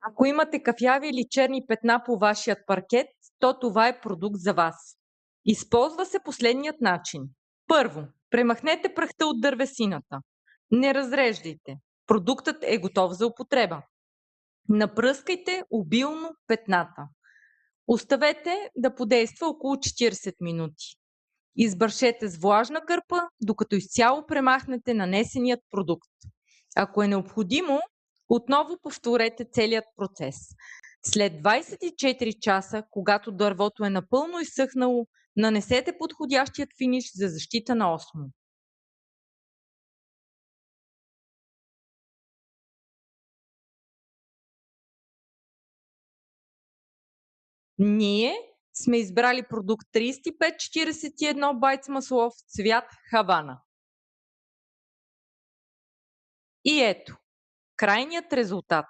Ако имате кафяви или черни петна по вашият паркет, то това е продукт за вас. Използва се последният начин. Първо, премахнете прахта от дървесината. Не разреждайте. Продуктът е готов за употреба. Напръскайте обилно петната. Оставете да подейства около 40 минути. Избършете с влажна кърпа, докато изцяло премахнете нанесеният продукт. Ако е необходимо, отново повторете целият процес. След 24 часа, когато дървото е напълно изсъхнало, нанесете подходящият финиш за защита на осмо. Ние сме избрали продукт 3541 Байц маслов цвят Хавана. И ето, крайният резултат.